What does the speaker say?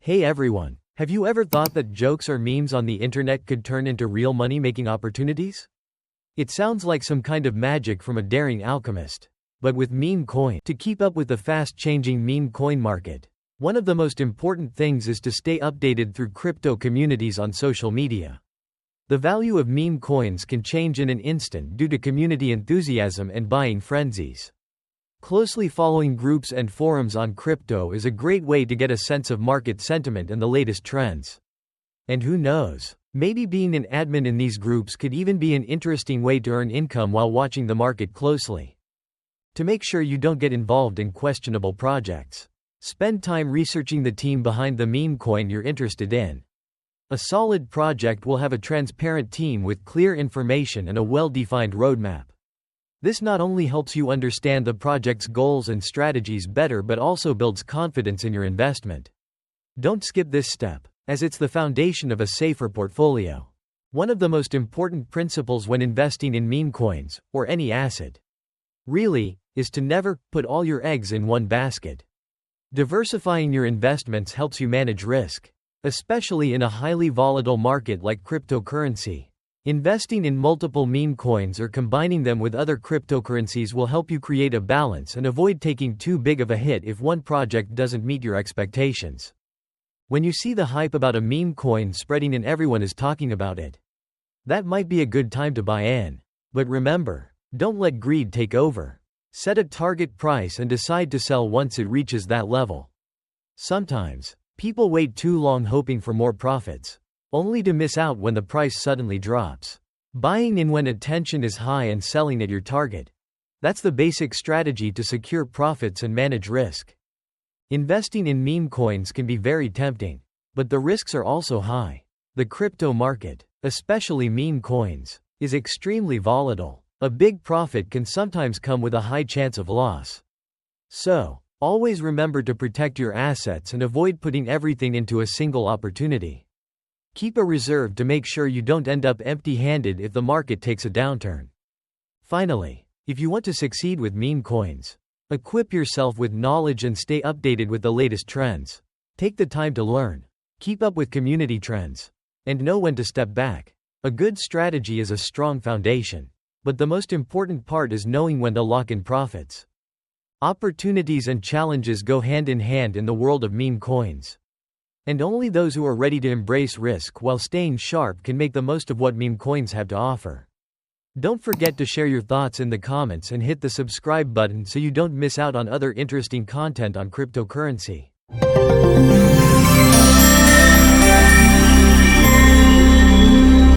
Hey everyone, have you ever thought that jokes or memes on the internet could turn into real money-making opportunities? It sounds like some kind of magic from a daring alchemist. But with meme coin, to keep up with the fast-changing meme coin market, one of the most important things is to stay updated through crypto communities on social media. The value of meme coins can change in an instant due to community enthusiasm and buying frenzies. Closely following groups and forums on crypto is a great way to get a sense of market sentiment and the latest trends. And who knows, maybe being an admin in these groups could even be an interesting way to earn income while watching the market closely. To make sure you don't get involved in questionable projects, spend time researching the team behind the meme coin you're interested in. A solid project will have a transparent team with clear information and a well-defined roadmap. This not only helps you understand the project's goals and strategies better but also builds confidence in your investment. Don't skip this step, as it's the foundation of a safer portfolio. One of the most important principles when investing in meme coins, or any asset, really, is to never put all your eggs in one basket. Diversifying your investments helps you manage risk, especially in a highly volatile market like cryptocurrency. Investing in multiple meme coins or combining them with other cryptocurrencies will help you create a balance and avoid taking too big of a hit if one project doesn't meet your expectations. When you see the hype about a meme coin spreading and everyone is talking about it, that might be a good time to buy in. But remember, don't let greed take over. Set a target price and decide to sell once it reaches that level. Sometimes, people wait too long hoping for more profits, only to miss out when the price suddenly drops. Buying in when attention is high and selling at your target. That's the basic strategy to secure profits and manage risk. Investing in meme coins can be very tempting, but the risks are also high. The crypto market, especially meme coins, is extremely volatile. A big profit can sometimes come with a high chance of loss. So, always remember to protect your assets and avoid putting everything into a single opportunity. Keep a reserve to make sure you don't end up empty-handed if the market takes a downturn. Finally, if you want to succeed with meme coins, equip yourself with knowledge and stay updated with the latest trends. Take the time to learn, keep up with community trends, and know when to step back. A good strategy is a strong foundation, but the most important part is knowing when to lock in profits. Opportunities and challenges go hand in hand in the world of meme coins. And only those who are ready to embrace risk while staying sharp can make the most of what meme coins have to offer. Don't forget to share your thoughts in the comments and hit the subscribe button so you don't miss out on other interesting content on cryptocurrency.